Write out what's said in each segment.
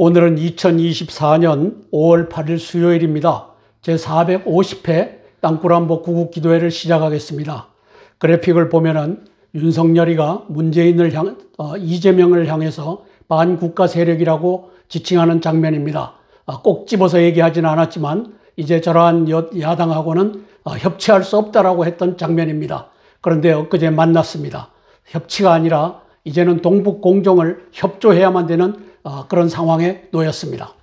오늘은 2024년 5월 8일 수요일입니다. 제450회 땅굴안보 구국기도회를 시작하겠습니다. 그래픽을 보면은 윤석열이가 이재명을 향해서 반국가 세력이라고 지칭하는 장면입니다. 꼭 집어서 얘기하지는 않았지만 이제 저러한 야당하고는 협치할 수 없다라고 했던 장면입니다. 그런데 엊그제 만났습니다. 협치가 아니라 이제는 동북 공정을 협조해야만 되는 그런 상황에 놓였습니다.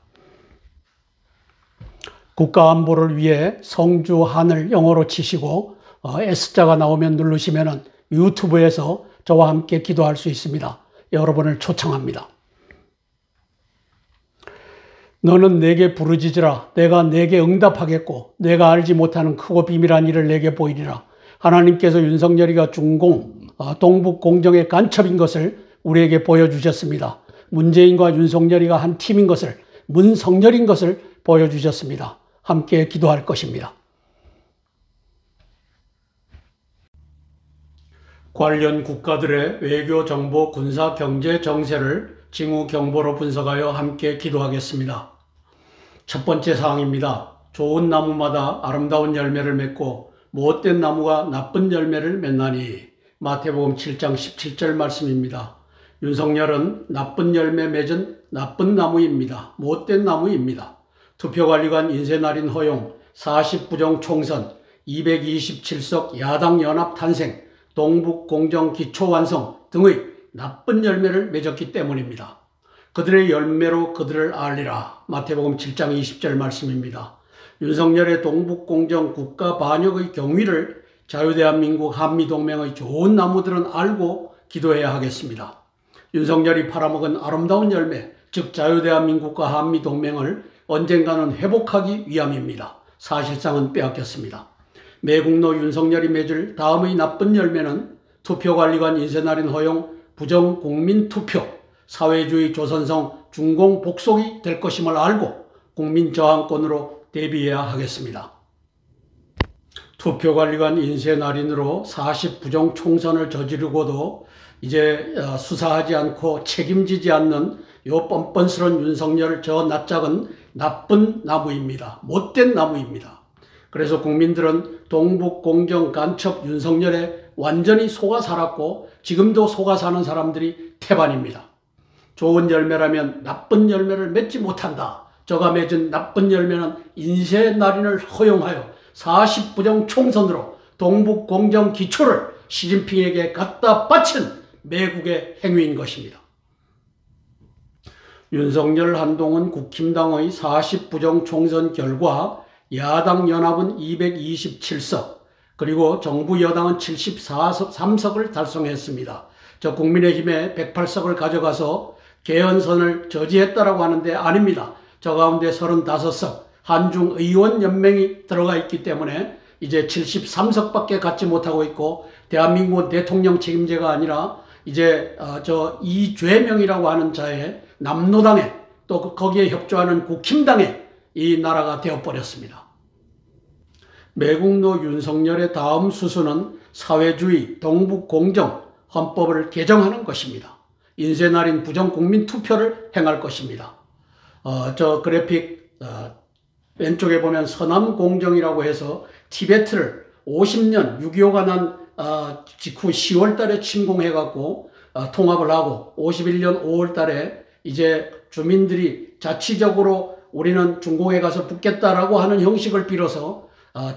국가안보를 위해 성주한을 영어로 치시고 S자가 나오면 누르시면 유튜브에서 저와 함께 기도할 수 있습니다. 여러분을 초청합니다. 너는 내게 부르짖으라. 내가 내게 응답하겠고 내가 알지 못하는 크고 비밀한 일을 내게 보이리라. 하나님께서 윤석열이가 동북 공정의 간첩인 것을 우리에게 보여주셨습니다. 문재인과 윤석열이가 한 팀인 것을, 문석열인 것을 보여주셨습니다. 함께 기도할 것입니다. 관련 국가들의 외교, 정보, 군사, 경제, 정세를 징후 경보로 분석하여 함께 기도하겠습니다. 첫 번째 사항입니다. 좋은 나무마다 아름다운 열매를 맺고 못된 나무가 나쁜 열매를 맺나니. 마태복음 7장 17절 말씀입니다. 윤석열은 나쁜 열매 맺은 나쁜 나무입니다. 못된 나무입니다. 투표관리관 인쇄날인 허용, 40부정 총선, 227석 야당 연합 탄생, 동북공정 기초 완성 등의 나쁜 열매를 맺었기 때문입니다. 그들의 열매로 그들을 알리라. 마태복음 7장 20절 말씀입니다. 윤석열의 동북공정 국가 반역의 경위를 자유대한민국 한미동맹의 좋은 나무들은 알고 기도해야 하겠습니다. 윤석열이 팔아먹은 아름다운 열매, 즉 자유대한민국과 한미동맹을 언젠가는 회복하기 위함입니다. 사실상은 빼앗겼습니다. 매국노 윤석열이 맺을 다음의 나쁜 열매는 투표관리관 인쇄날인 허용, 부정국민투표, 사회주의 조선성 중공복속이 될 것임을 알고 국민저항권으로 대비해야 하겠습니다. 투표관리관 인쇄날인으로 40부정 총선을 저지르고도 이제 수사하지 않고 책임지지 않는 요 뻔뻔스러운 윤석열 저 낯짝은 나쁜 나무입니다. 못된 나무입니다. 그래서 국민들은 동북공정 간첩 윤석열에 완전히 속아 살았고 지금도 속아 사는 사람들이 태반입니다. 좋은 열매라면 나쁜 열매를 맺지 못한다. 저가 맺은 나쁜 열매는 인쇄날인을 허용하여 40부정 총선으로 동북공정 기초를 시진핑에게 갖다 바친 매국의 행위인 것입니다. 윤석열 한동훈 국힘당의 40부정 총선 결과 야당 연합은 227석, 그리고 정부 여당은 73석을 달성했습니다. 저 국민의힘에 108석을 가져가서 개헌선을 저지했다라고 하는데 아닙니다. 저 가운데 35석, 한중의원연맹이 들어가 있기 때문에 이제 73석밖에 갖지 못하고 있고 대한민국은 대통령 책임제가 아니라 이제 이죄명이라고 하는 자의 남노당에 또 거기에 협조하는 국힘당에 이 나라가 되어버렸습니다. 매국노 윤석열의 다음 수순은 사회주의, 동북공정, 헌법을 개정하는 것입니다. 인쇄날인 부정국민투표를 행할 것입니다. 저 그래픽 왼쪽에 보면 서남공정이라고 해서 티베트를 50년 6.25가 난 직후 10월 달에 침공해갖고 통합을 하고 51년 5월 달에 이제 주민들이 자치적으로 우리는 중공에 가서 붙겠다라고 하는 형식을 빌어서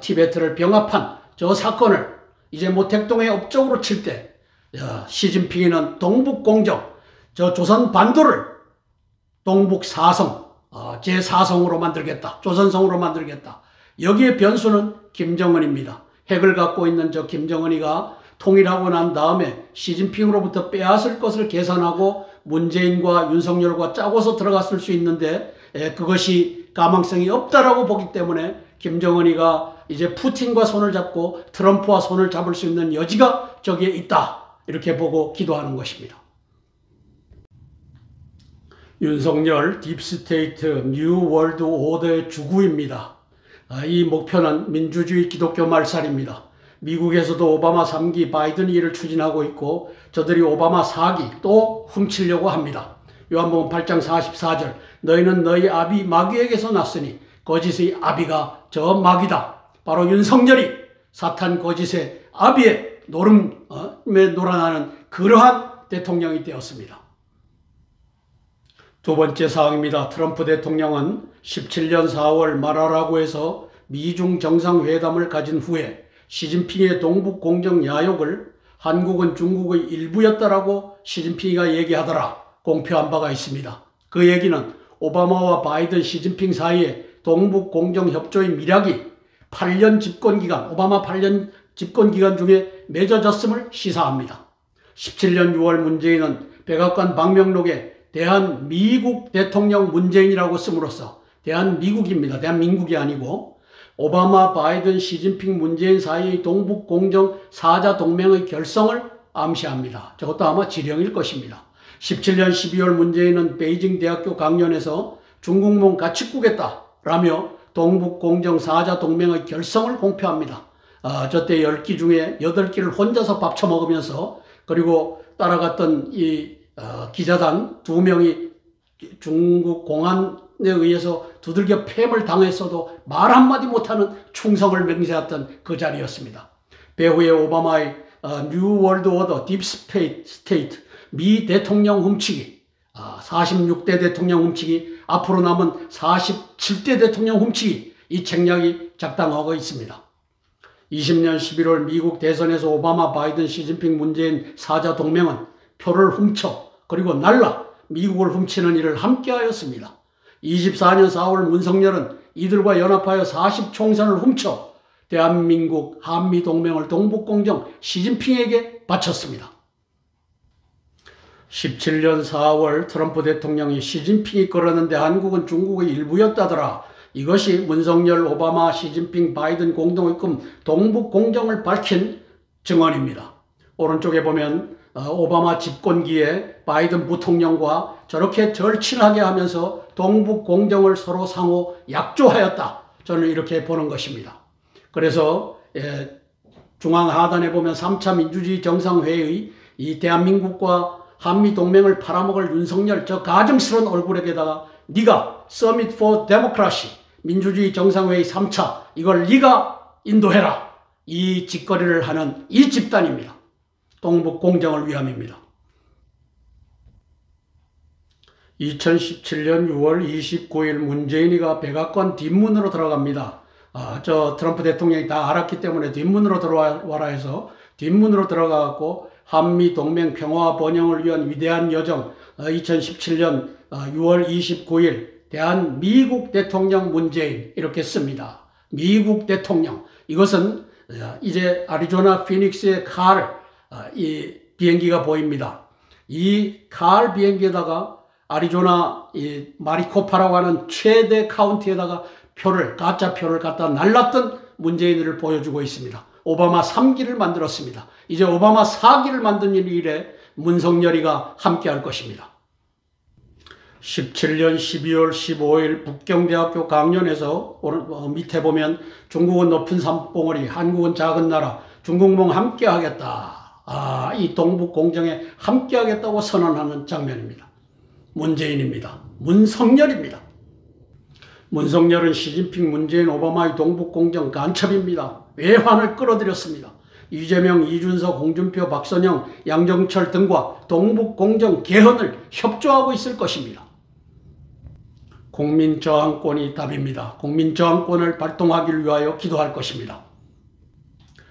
티베트를 병합한 저 사건을 이제 모택동의 업적으로 칠 때 시진핑이는 동북공정, 저 조선 반도를 동북사성, 제4성으로 만들겠다. 조선성으로 만들겠다. 여기에 변수는 김정은입니다. 핵을 갖고 있는 저 김정은이가 통일하고 난 다음에 시진핑으로부터 빼앗을 것을 계산하고 문재인과 윤석열과 짜고서 들어갔을 수 있는데 그것이 가망성이 없다라고 보기 때문에 김정은이가 이제 푸틴과 손을 잡고 트럼프와 손을 잡을 수 있는 여지가 저기에 있다. 이렇게 보고 기도하는 것입니다. 윤석열 딥스테이트 뉴 월드 오더의 주구입니다. 이 목표는 민주주의 기독교 말살입니다. 미국에서도 오바마 3기 바이든 2를 추진하고 있고 저들이 오바마 4기 또 훔치려고 합니다. 요한복음 8장 44절 너희는 너희 아비 마귀에게서 났으니 거짓의 아비가 저 마귀다. 바로 윤석열이 사탄 거짓의 아비의 노름에 놀아나는 그러한 대통령이 되었습니다. 두 번째 사항입니다. 트럼프 대통령은 17년 4월 마라라고에서 미중 정상회담을 가진 후에 시진핑의 동북공정 야욕을 한국은 중국의 일부였다라고 시진핑이가 얘기하더라 공표한 바가 있습니다. 그 얘기는 오바마와 바이든, 시진핑 사이에 동북공정협조의 밀약이 8년 집권기간, 오바마 8년 집권기간 중에 맺어졌음을 시사합니다. 17년 6월 문재인은 백악관 방명록에 대한미국 대통령 문재인이라고 씀으로써 대한미국입니다. 대한민국이 아니고 오바마, 바이든, 시진핑, 문재인 사이의 동북공정 4자 동맹의 결성을 암시합니다. 저것도 아마 지령일 것입니다. 17년 12월 문재인은 베이징 대학교 강연에서 중국몽 같이 꾸겠다라며 동북공정 4자 동맹의 결성을 공표합니다. 저때 10기 중에 8기를 혼자서 밥 처먹으면서 그리고 따라갔던 이 기자단 2명이 중국 공안에 의해서 두들겨 폐업을 당했어도 말 한마디 못하는 충성을 맹세했던 그 자리였습니다. 배후에 오바마의 뉴 월드 오더, 딥 스테이트, 미 대통령 훔치기, 46대 대통령 훔치기, 앞으로 남은 47대 대통령 훔치기, 이 책략이 작당하고 있습니다. 20년 11월 미국 대선에서 오바마, 바이든, 시진핑, 문재인 4자 동맹은 표를 훔쳐 그리고 날라 미국을 훔치는 일을 함께하였습니다. 24년 4월 문석열은 이들과 연합하여 40총선을 훔쳐 대한민국 한미동맹을 동북공정 시진핑에게 바쳤습니다. 17년 4월 트럼프 대통령이 시진핑이 끌었는데 한국은 중국의 일부였다더라. 이것이 문석열, 오바마, 시진핑, 바이든 공동의금 동북공정을 밝힌 증언입니다. 오른쪽에 보면 오바마 집권기에 바이든 부통령과 저렇게 절친하게 하면서 동북공정을 서로 상호 약조하였다. 저는 이렇게 보는 것입니다. 그래서 중앙 하단에 보면 3차 민주주의 정상회의 이 대한민국과 한미동맹을 팔아먹을 윤석열 저 가증스러운 얼굴에게다가 네가 서밋 포 데모크라시 민주주의 정상회의 3차 이걸 네가 인도해라. 이 짓거리를 하는 이 집단입니다. 동북공정을 위함입니다. 2017년 6월 29일 문재인이가 백악관 뒷문으로 들어갑니다. 저 트럼프 대통령이 다 알았기 때문에 뒷문으로 들어와라 해서 뒷문으로 들어가고 한미 동맹 평화와 번영을 위한 위대한 여정 2017년 6월 29일 대한미국 대통령 문재인 이렇게 씁니다. 미국 대통령. 이것은 이제 애리조나 피닉스의 이 비행기가 보입니다. 이 칼 비행기에다가 애리조나 이 마리코파라고 하는 최대 카운티에다가 가짜 표를 갖다 날랐던 문재인을 보여주고 있습니다. 오바마 3기를 만들었습니다. 이제 오바마 4기를 만든 일에 문석열이가 함께할 것입니다. 17년 12월 15일 북경대학교 강연에서 밑에 보면 중국은 높은 산봉우리, 한국은 작은 나라, 중국몽 함께하겠다. 이 동북공정에 함께하겠다고 선언하는 장면입니다. 문재인입니다. 문석열입니다. 문석열은 시진핑, 문재인, 오바마의 동북공정 간첩입니다. 외환을 끌어들였습니다. 이재명, 이준석, 홍준표, 박선영, 양정철 등과 동북공정 개헌을 협조하고 있을 것입니다. 국민저항권이 답입니다. 국민저항권을 발동하기 위하여 기도할 것입니다.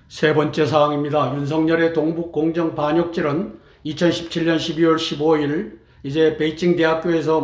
세 번째 사항입니다. 윤석열의 동북공정 반역질은 2017년 12월 15일 이제 베이징 대학교에서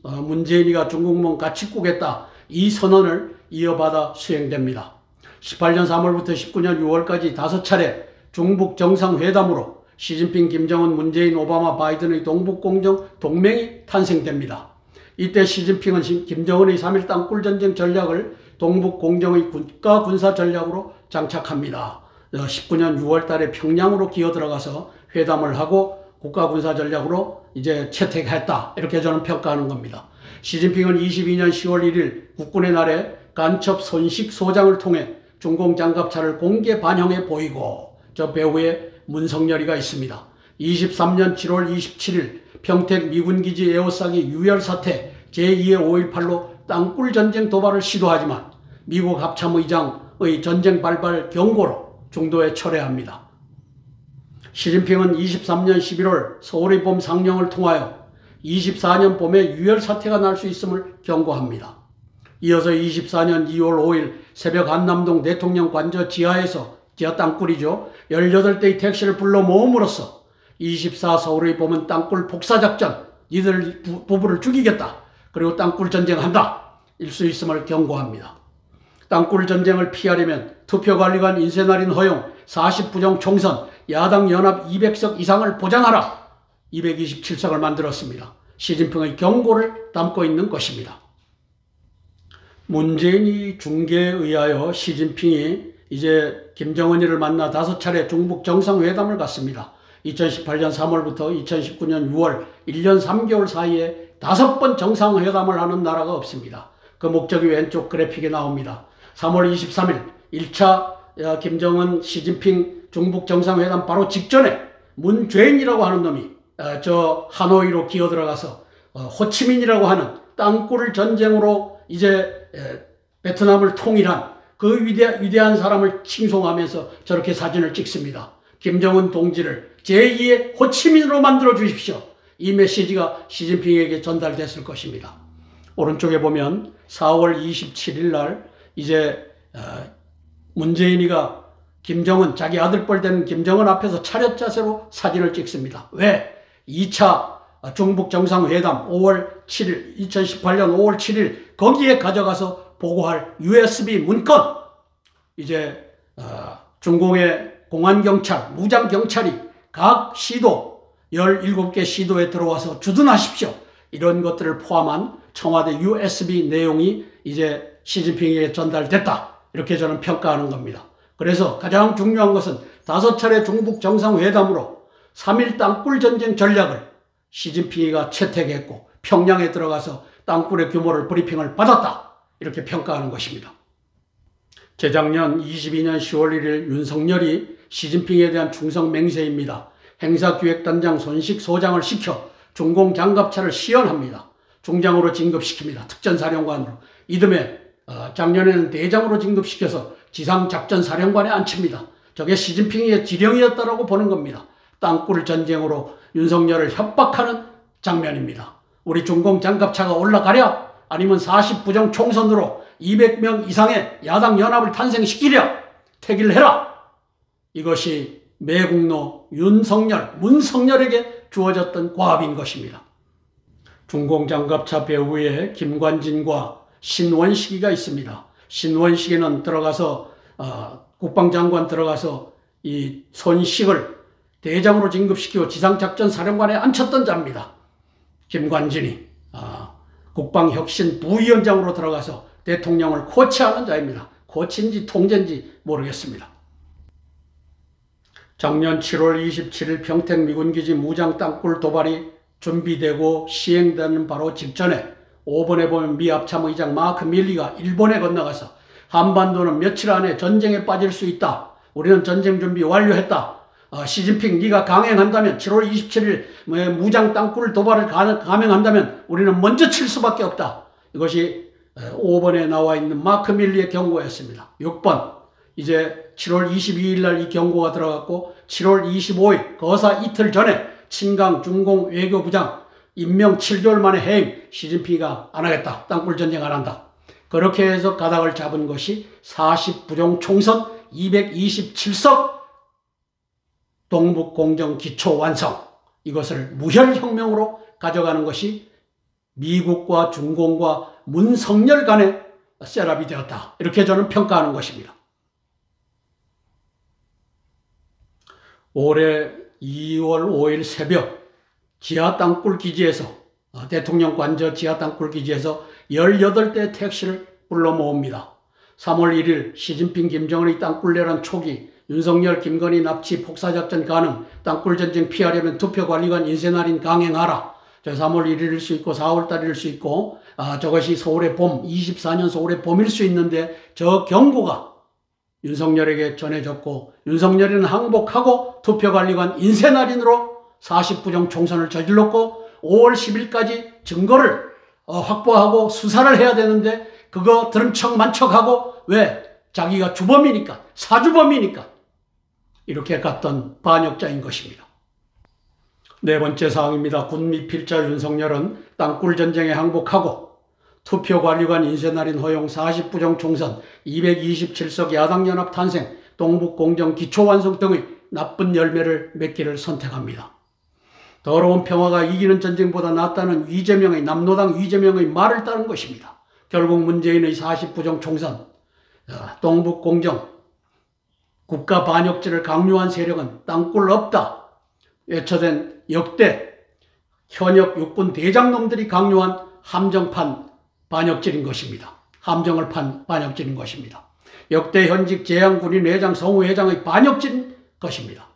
문재인이가 중국몽 같이 꾸겠다. 이 선언을 이어받아 수행됩니다. 18년 3월부터 19년 6월까지 5차례 중북 정상회담으로 시진핑, 김정은, 문재인, 오바마, 바이든의 동북공정 동맹이 탄생됩니다. 이때 시진핑은 김정은의 3.1 땅굴전쟁 전략을 동북공정의 국가군사 전략으로 장착합니다. 19년 6월 달에 평양으로 기어 들어가서 회담을 하고 국가군사 전략으로 이제 채택했다. 이렇게 저는 평가하는 겁니다. 시진핑은 22년 10월 1일 국군의 날에 간첩 손식 소장을 통해 중공 장갑차를 공개 반영해 보이고 저 배후에 문석열이가 있습니다. 23년 7월 27일 평택 미군기지 에워싸기 유혈사태 제2의 5.18로 땅굴 전쟁 도발을 시도하지만 미국 합참의장의 전쟁 발발 경고로 중도에 철회합니다. 시진핑은 23년 11월 서울의 봄 상령을 통하여 24년 봄에 유혈사태가 날 수 있음을 경고합니다. 이어서 24년 2월 5일 새벽 한남동 대통령 관저 지하 땅굴이죠. 18대의 택시를 불러 모음으로써 24 서울의 봄은 땅굴 복사작전, 이들 부부를 죽이겠다. 그리고 땅굴 전쟁한다. 일 수 있음을 경고합니다. 땅굴 전쟁을 피하려면 투표관리관 인쇄날인 허용, 40부정 총선, 야당 연합 200석 이상을 보장하라. 227석을 만들었습니다. 시진핑의 경고를 담고 있는 것입니다. 문재인이 중계에 의하여 시진핑이 이제 김정은이를 만나 5차례 중북 정상회담을 갖습니다. 2018년 3월부터 2019년 6월 1년 3개월 사이에 5번 정상회담을 하는 나라가 없습니다. 그 목적이 왼쪽 그래픽에 나옵니다. 3월 23일 1차 김정은 시진핑 중북 정상회담 바로 직전에 문죄인이라고 하는 놈이 저 하노이로 기어들어가서 호치민이라고 하는 땅굴 전쟁으로 이제 베트남을 통일한 그 위대한 사람을 칭송하면서 저렇게 사진을 찍습니다. 김정은 동지를 제2의 호치민으로 만들어 주십시오. 이 메시지가 시진핑에게 전달됐을 것입니다. 오른쪽에 보면 4월 27일 날 이제 문재인이가 김정은, 자기 아들뻘 된 김정은 앞에서 차렷 자세로 사진을 찍습니다. 왜? 2차 중북 정상회담 5월 7일, 2018년 5월 7일 거기에 가져가서 보고할 USB 문건, 이제 중공의 공안경찰, 무장경찰이 각 시도 17개 시도에 들어와서 주둔하십시오. 이런 것들을 포함한 청와대 USB 내용이 이제 시진핑에게 전달됐다. 이렇게 저는 평가하는 겁니다. 그래서 가장 중요한 것은 5차례 중북 정상회담으로 3.1 땅굴 전쟁 전략을 시진핑이가 채택했고 평양에 들어가서 땅굴의 규모를 브리핑을 받았다. 이렇게 평가하는 것입니다. 재작년 22년 10월 1일 윤석열이 시진핑에 대한 충성 맹세입니다. 행사기획단장 손식 소장을 시켜 중공장갑차를 시연합니다. 중장으로 진급시킵니다. 특전사령관으로. 이듬해 작년에는 대장으로 진급시켜서 지상작전사령관에 앉힙니다. 저게 시진핑의 지령이었다라고 보는 겁니다. 땅굴 전쟁으로 윤석열을 협박하는 장면입니다. 우리 중공장갑차가 올라가랴? 아니면 40부정 총선으로 200명 이상의 야당 연합을 탄생시키랴? 택일해라! 이것이 매국노 윤석열, 문석열에게 주어졌던 과업인 것입니다. 중공장갑차 배후에 김관진과 신원식이가 있습니다. 신원식이는 들어가서 국방장관 들어가서 이 손식을 대장으로 진급시키고 지상작전사령관에 앉혔던 자입니다. 김관진이 국방혁신 부위원장으로 들어가서 대통령을 코치하는 자입니다. 코치인지 통제인지 모르겠습니다. 작년 7월 27일 평택 미군기지 무장 땅굴 도발이 준비되고 시행되는 바로 직전에 5번에 보면 미 합참의장 마크 밀리가 일본에 건너가서 한반도는 며칠 안에 전쟁에 빠질 수 있다. 우리는 전쟁 준비 완료했다. 시진핑 네가 강행한다면 7월 27일 무장 땅굴 도발을 감행한다면 우리는 먼저 칠 수밖에 없다. 이것이 5번에 나와 있는 마크 밀리의 경고였습니다. 6번 이제 7월 22일 날 이 경고가 들어갔고 7월 25일 거사 이틀 전에 친강 중공 외교부장 임명 7개월 만에 해임. 시진핑이가 안 하겠다. 땅굴 전쟁 안 한다. 그렇게 해서 가닥을 잡은 것이 40부정 총선 227석 동북공정 기초 완성. 이것을 무혈혁명으로 가져가는 것이 미국과 중공과 문석열 간의 셋업이 되었다. 이렇게 저는 평가하는 것입니다. 올해 2월 5일 새벽 지하 땅굴 기지에서 대통령 관저 지하 땅굴 기지에서 18대 택시를 불러 모읍니다. 3월 1일 시진핑 김정은의 땅굴 내란 초기 윤석열 김건희 납치 폭사작전 가능 땅굴 전쟁 피하려면 투표관리관 인쇄날인 강행하라. 3월 1일일 수 있고 4월 달일 수 있고 저것이 서울의 봄 24년 서울의 봄일 수 있는데 저 경고가 윤석열에게 전해졌고 윤석열이는 항복하고 투표관리관 인쇄날인으로 40부정 총선을 저질렀고 5월 10일까지 증거를 확보하고 수사를 해야 되는데 그거 들은 척만 척하고 왜? 자기가 주범이니까, 사주범이니까 이렇게 갔던 반역자인 것입니다. 네 번째 사항입니다. 군미필자 윤석열은 땅굴 전쟁에 항복하고 투표관리관 인쇄날인 허용 40부정 총선 227석 야당연합 탄생 동북공정 기초완성 등의 나쁜 열매를 맺기를 선택합니다. 더러운 평화가 이기는 전쟁보다 낫다는 남노당 이재명의 말을 따른 것입니다. 결국 문재인의 40부정 총선, 동북공정, 국가 반역죄를 강요한 세력은 땅굴 없다 외쳐댄 역대 현역 육군 대장놈들이 강요한 함정판 반역죄인 것입니다. 함정을 판 반역죄인 것입니다. 역대 현직 재향군인 회장, 성우회장의 반역죄인 것입니다.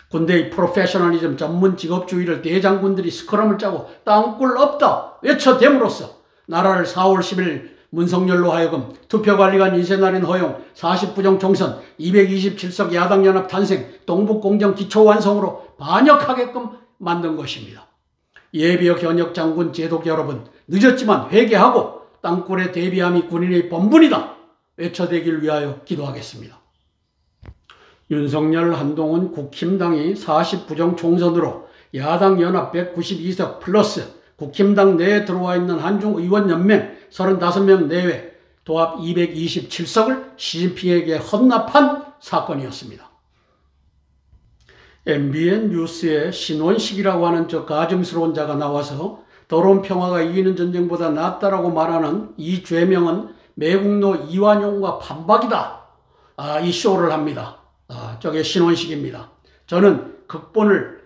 군대의 프로페셔널리즘, 전문 직업주의를 대장군들이 스크럼을 짜고 땅굴 없다 외쳐댐으로써 나라를 4월 10일 문석열로 하여금 투표관리관 인쇄날인 허용, 40부정 총선, 227석 야당연합 탄생, 동북공정 기초완성으로 반역하게끔 만든 것입니다. 예비역 현역 장군 제독 여러분, 늦었지만 회개하고 땅굴에 대비함이 군인의 본분이다 외쳐대길 위하여 기도하겠습니다. 윤석열, 한동훈, 국힘당이 40부정 총선으로 야당 연합 192석 플러스 국힘당 내에 들어와 있는 한중 의원연맹 35명 내외 도합 227석을 시진핑에게 헌납한 사건이었습니다. MBN 뉴스에 신원식이라고 하는 저 가증스러운 자가 나와서 더러운 평화가 이기는 전쟁보다 낫다라고 말하는 이 죄명은 매국노 이완용과 판박이다. 이 쇼를 합니다. 저게 신원식입니다. 저는 극본을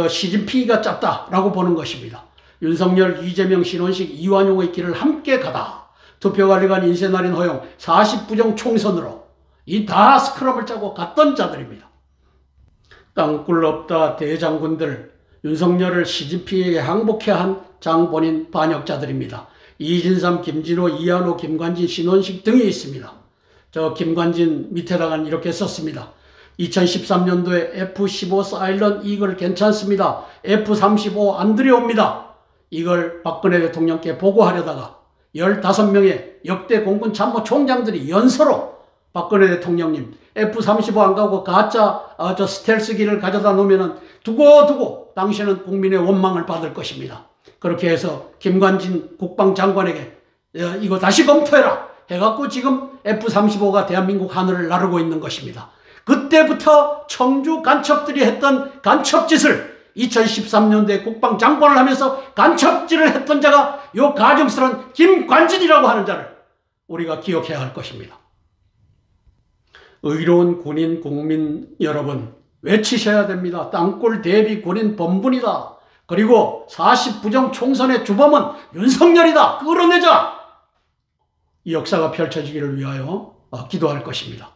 시진핑이가 짰다라고 보는 것입니다. 윤석열, 이재명, 신원식, 이완용의 길을 함께 가다. 투표관리관 인쇄날인 허용 40부정 총선으로 이 다 스크럼을 짜고 갔던 자들입니다. 땅굴 없다 대장군들, 윤석열을 시진핑에게 항복해 한 장본인 반역자들입니다. 이진삼, 김진호, 이한호, 김관진, 신원식 등이 있습니다. 저 김관진 밑에다가 이렇게 썼습니다. 2013년도에 F-15 사일런 이글 괜찮습니다. F-35 안 들여옵니다. 이걸 박근혜 대통령께 보고하려다가 15명의 역대 공군 참모 총장들이 연서로 박근혜 대통령님 F-35 안 가고 가짜 스텔스기를 가져다 놓으면 두고 당신은 국민의 원망을 받을 것입니다. 그렇게 해서 김관진 국방장관에게 이거 다시 검토해라 해갖고 지금 F-35가 대한민국 하늘을 나르고 있는 것입니다. 그때부터 청주 간첩들이 했던 간첩짓을 2013년도에 국방장관을 하면서 간첩질을 했던 자가 요 가증스러운 김관진이라고 하는 자를 우리가 기억해야 할 것입니다. 의로운 군인 국민 여러분 외치셔야 됩니다. 땅굴 대비 군인 본분이다. 그리고 40부정 총선의 주범은 윤석열이다. 끌어내자. 이 역사가 펼쳐지기를 위하여 기도할 것입니다.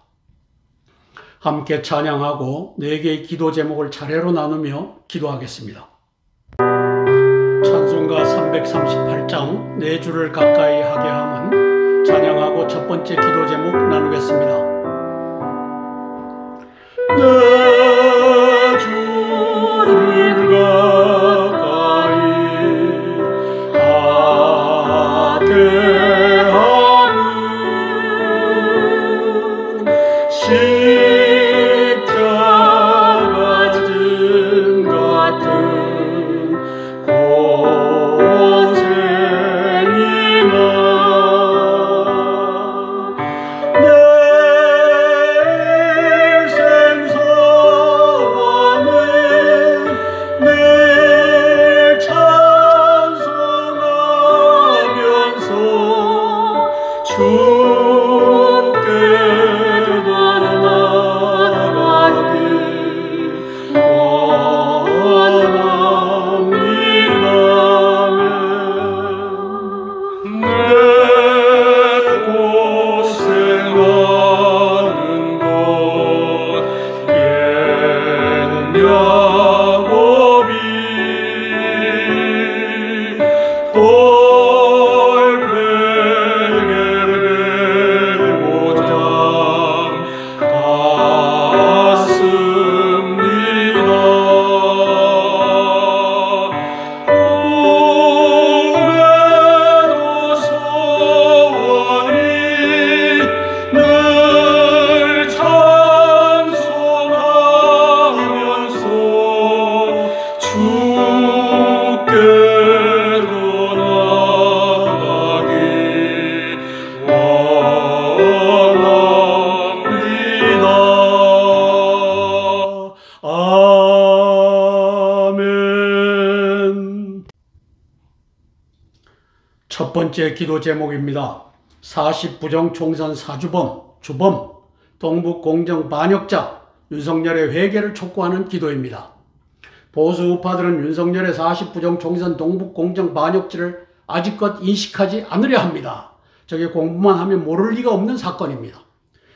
함께 찬양하고 4개의 기도 제목을 차례로 나누며 기도하겠습니다. 찬송가 338장 4주를 가까이 하게 함은 찬양하고 첫 번째 기도 제목 나누겠습니다. 내 주를 가까이 하게 함은 십자가 진 같은 고생이나 내 생사와는 늘 찬송하면서 주께 번째 기도 제목입니다. 40부정 총선 사주범, 주범, 동북공정 반역자 윤석열의 회개를 촉구하는 기도입니다. 보수 우파들은 윤석열의 40부정 총선 동북공정 반역죄를 아직껏 인식하지 않으려 합니다. 저게 공부만 하면 모를 리가 없는 사건입니다.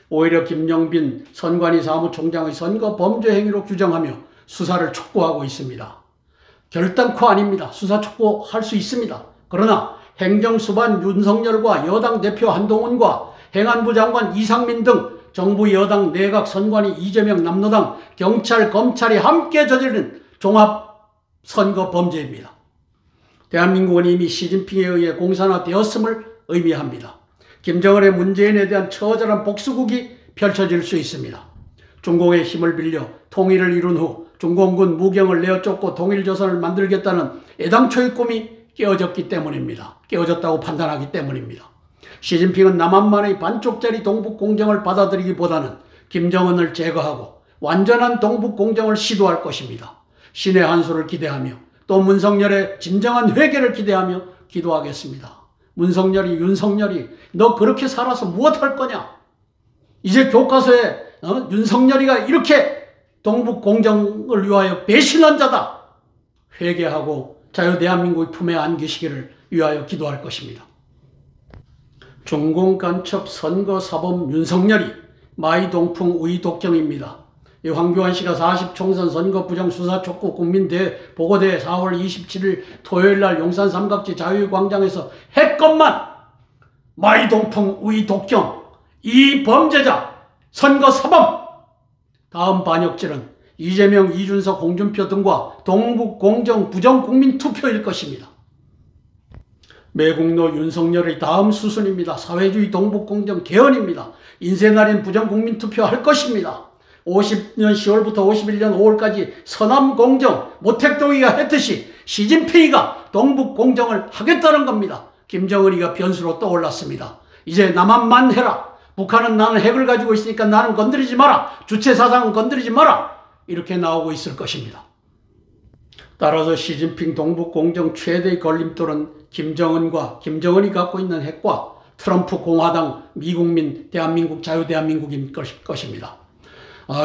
오히려 김영빈 선관위 사무총장의 선거 범죄 행위로 규정하며 수사를 촉구하고 있습니다. 결단코 아닙니다. 수사 촉구할 수 있습니다. 그러나 행정수반 윤석열과 여당 대표 한동훈과 행안부 장관 이상민 등 정부 여당 내각 선관위 이재명 남로당 경찰 검찰이 함께 저지른 종합 선거 범죄입니다. 대한민국은 이미 시진핑에 의해 공산화되었음을 의미합니다. 김정은의 문재인에 대한 처절한 복수국이 펼쳐질 수 있습니다. 중공의 힘을 빌려 통일을 이룬 후 중공군 무경을 내어쫓고 통일조선을 만들겠다는 애당초의 꿈이 깨어졌기 때문입니다. 깨어졌다고 판단하기 때문입니다. 시진핑은 남한만의 반쪽짜리 동북공정을 받아들이기보다는 김정은을 제거하고 완전한 동북공정을 시도할 것입니다. 신의 한수를 기대하며 또 문석열의 진정한 회개를 기대하며 기도하겠습니다. 문석열이 윤석열이 너 그렇게 살아서 무엇할 거냐? 이제 교과서에 윤석열이가 이렇게 동북공정을 위하여 배신한 자다. 회개하고 자유대한민국의 품에 안기시기를 위하여 기도할 것입니다. 중공간첩 선거사범 윤석열이 마이동풍 우이독경입니다. 황교안 씨가 40총선 선거 부정 수사 촉구 국민대 보고대회 4월 27일 토요일날 용산 삼각지 자유광장에서 했건만 마이동풍 우이독경 이 범죄자 선거사범. 다음 반역죄는 이재명, 이준석, 홍준표 등과 동북공정 부정국민투표일 것입니다. 매국노 윤석열의 다음 수순입니다. 사회주의 동북공정 개헌입니다. 인쇄날인 부정국민투표 할 것입니다. 50년 10월부터 51년 5월까지 서남공정 모택동이가 했듯이 시진핑이가 동북공정을 하겠다는 겁니다. 김정은이가 변수로 떠올랐습니다. 이제 남한만 해라. 북한은 나는 핵을 가지고 있으니까 나는 건드리지 마라. 주체사상은 건드리지 마라. 이렇게 나오고 있을 것입니다. 따라서 시진핑 동북공정 최대의 걸림돌은 김정은과 김정은이 갖고 있는 핵과 트럼프 공화당 미국민 대한민국 자유대한민국인 것입니다.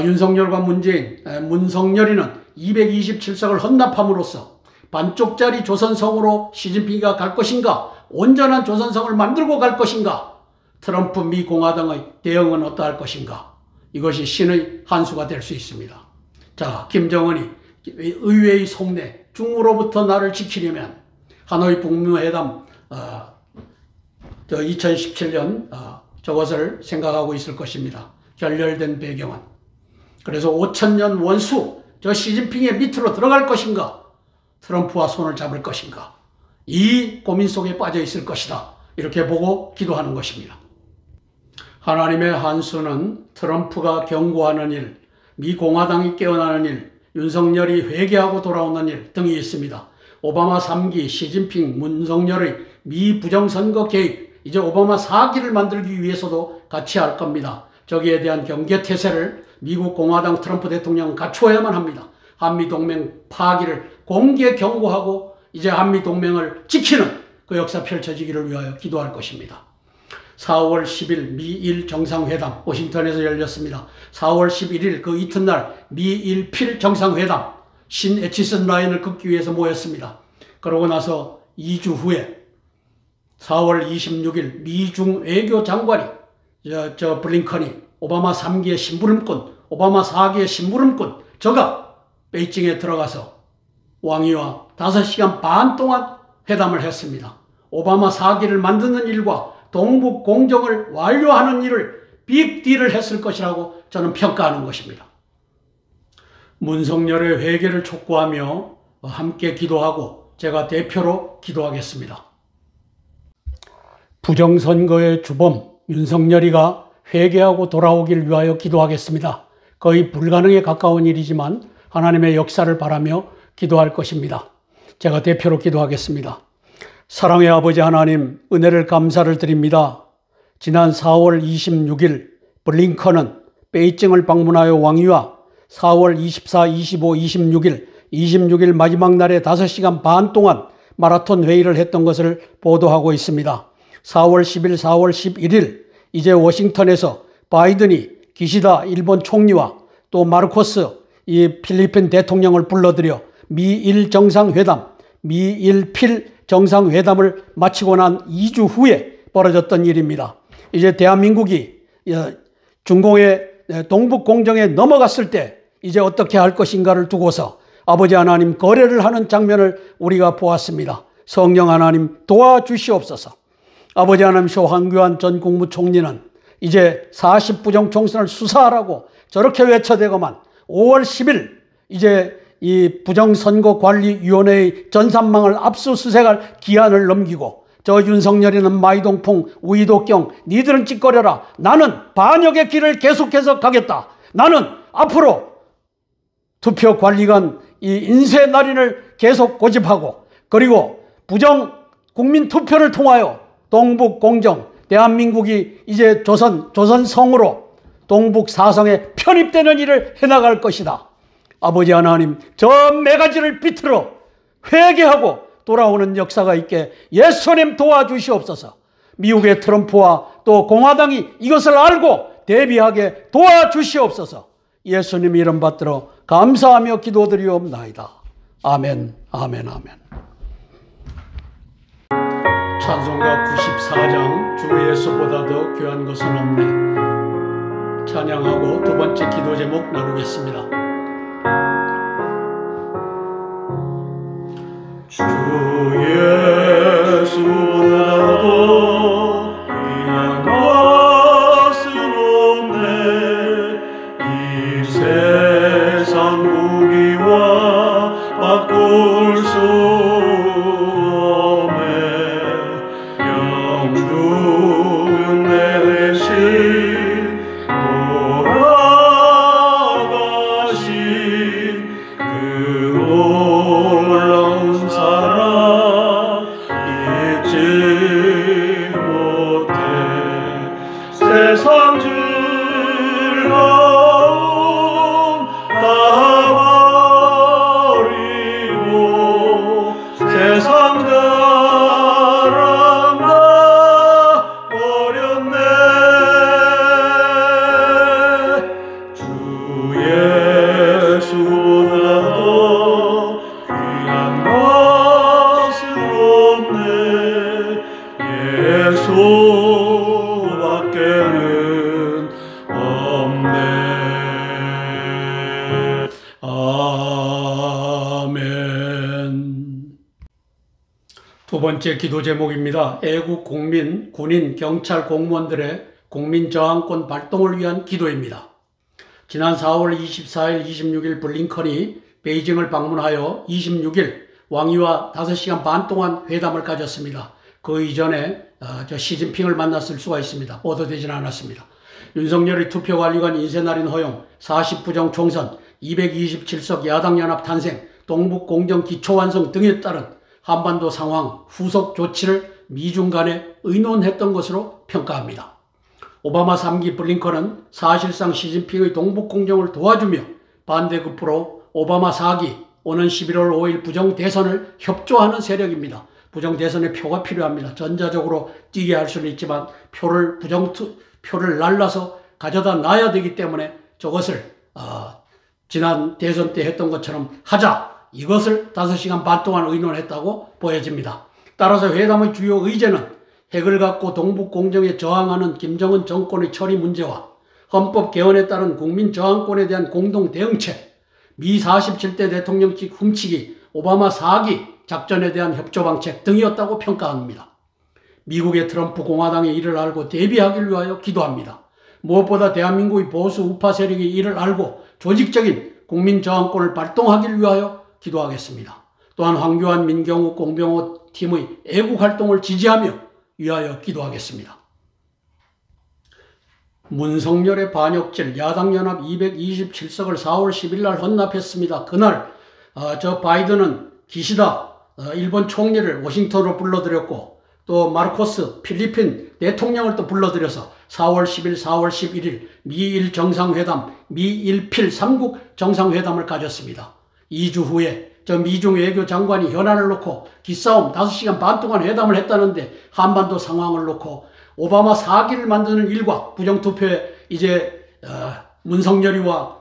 윤석열과 문재인, 문석열이는 227석을 헌납함으로써 반쪽짜리 조선성으로 시진핑이가 갈 것인가? 온전한 조선성을 만들고 갈 것인가? 트럼프 미 공화당의 대응은 어떠할 것인가? 이것이 신의 한수가 될 수 있습니다. 자, 김정은이 의회의 속내 중으로부터 나를 지키려면 하노이 북미회담 2017년 저것을 생각하고 있을 것입니다. 결렬된 배경은. 그래서 5천년 원수 저 시진핑의 밑으로 들어갈 것인가? 트럼프와 손을 잡을 것인가? 이 고민 속에 빠져 있을 것이다. 이렇게 보고 기도하는 것입니다. 하나님의 한수는 트럼프가 경고하는 일, 미 공화당이 깨어나는 일, 윤석열이 회개하고 돌아오는 일 등이 있습니다. 오바마 3기, 시진핑, 문석열의 미 부정선거 개입, 이제 오바마 4기를 만들기 위해서도 같이 할 겁니다. 저기에 대한 경계태세를 미국 공화당 트럼프 대통령은 갖추어야만 합니다. 한미동맹 파기를 공개 경고하고 이제 한미동맹을 지키는 그 역사 펼쳐지기를 위하여 기도할 것입니다. 4월 10일 미일 정상회담 워싱턴에서 열렸습니다. 4월 11일 그 이튿날 미일필 정상회담 신 에치슨 라인을 긋기 위해서 모였습니다. 그러고 나서 2주 후에 4월 26일 미중 외교장관이 저 블링컨이 오바마 3기의 심부름꾼, 오바마 4기의 심부름꾼 저가 베이징에 들어가서 왕이와 5시간 반 동안 회담을 했습니다. 오바마 4기를 만드는 일과 동북공정을 완료하는 일을 빅딜을 했을 것이라고 저는 평가하는 것입니다. 문석열의 회개를 촉구하며 함께 기도하고 제가 대표로 기도하겠습니다. 부정선거의 주범 윤석열이가 회개하고 돌아오길 위하여 기도하겠습니다. 거의 불가능에 가까운 일이지만 하나님의 역사를 바라며 기도할 것입니다. 제가 대표로 기도하겠습니다. 사랑의 아버지 하나님, 은혜를 감사를 드립니다. 지난 4월 26일 블링컨은 베이징을 방문하여 왕위와 4월 24, 25, 26일 마지막 날에 5시간 반 동안 마라톤 회의를 했던 것을 보도하고 있습니다. 4월 10일, 4월 11일 이제 워싱턴에서 바이든이 기시다 일본 총리와 또 마르코스 이 필리핀 대통령을 불러들여 미일 정상회담, 미일필 정상회담을 마치고 난 2주 후에 벌어졌던 일입니다. 이제 대한민국이 중공의 동북 공정에 넘어갔을 때 이제 어떻게 할 것인가를 두고서 아버지 하나님 거래를 하는 장면을 우리가 보았습니다. 성령 하나님 도와주시옵소서. 아버지 하나님이시오 황교안 전 국무총리는 이제 40부정 총선을 수사하라고 저렇게 외쳐대고만 5월 10일 이제 이 부정선거관리위원회의 전산망을 압수수색할 기한을 넘기고 저 윤석열이는 마이동풍, 우이도경 니들은 찌꺼려라. 나는 반역의 길을 계속해서 가겠다. 나는 앞으로 투표관리관 이 인쇄날인을 계속 고집하고 그리고 부정 국민투표를 통하여 동북공정 대한민국이 이제 조선성으로 동북 사성에 편입되는 일을 해나갈 것이다. 아버지 하나님 저 매가지를 비틀어 회개하고 돌아오는 역사가 있게 예수님 도와주시옵소서. 미국의 트럼프와 또 공화당이 이것을 알고 대비하게 도와주시옵소서. 예수님 이름 받들어 감사하며 기도드리옵나이다. 아멘, 아멘, 아멘. 찬송가 94장 주 예수보다 더 귀한 것은 없네. 찬양하고 두 번째 기도 제목 나누겠습니다. 주 예수보다도 귀한 것은 없네. 이 세상 무기와 바꿀 수 없네. 영주는 내 대신 돌아가신 그 놀라운 사랑 잊지 못해. 세상 즐거움 다 버리고 세상 자랑 다 버렸네. 주 예수보다도 귀한 것은 없네. 예수밖에는 없네. 아멘. 두 번째 기도 제목입니다. 애국 국민, 군인, 경찰 공무원들의 국민저항권 발동을 위한 기도입니다. 지난 4월 24일, 26일 블링컨이 베이징을 방문하여 26일 왕이와 5시간 반 동안 회담을 가졌습니다. 그 이전에 시진핑을 만났을 수가 있습니다. 보도되지는 않았습니다. 윤석열의 투표관리관 인쇄날인 허용, 40부정 총선, 227석 야당연합 탄생, 동북공정 기초완성 등에 따른 한반도 상황 후속 조치를 미중 간에 의논했던 것으로 평가합니다. 오바마 3기 블링컨은 사실상 시진핑의 동북공정을 도와주며 반대급부로 오바마 4기 오는 11월 5일 부정대선을 협조하는 세력입니다. 부정대선에 표가 필요합니다. 전자적으로 뛰게 할 수는 있지만 표를 날라서 가져다 놔야 되기 때문에 저것을 지난 대선 때 했던 것처럼 하자. 이것을 5시간 반 동안 의논했다고 보여집니다. 따라서 회담의 주요 의제는 핵을 갖고 동북공정에 저항하는 김정은 정권의 처리 문제와 헌법 개헌에 따른 국민 저항권에 대한 공동 대응책, 미 47대 대통령직 훔치기, 오바마 4기 작전에 대한 협조 방책 등이었다고 평가합니다. 미국의 트럼프 공화당이 이를 알고 대비하기 위하여 기도합니다. 무엇보다 대한민국의 보수 우파 세력이 이를 알고 조직적인 국민 저항권을 발동하기 위하여 기도하겠습니다. 또한 황교안, 민경욱, 공병호 팀의 애국 활동을 지지하며 위하여 기도하겠습니다. 문성열의 반역질, 야당연합 227석을 4월 10일 날 헌납했습니다. 그날 저 바이든은 기시다 일본 총리를 워싱턴으로 불러들였고 또 마르코스 필리핀 대통령을 또 불러들여서 4월 10일, 4월 11일 미일 정상회담, 미일필 3국 정상회담을 가졌습니다. 2주 후에 저 미중 외교 장관이 현안을 놓고 기싸움 5시간 반 동안 회담을 했다는데 한반도 상황을 놓고 오바마 4기를 만드는 일과 부정투표에 이제 문성열이와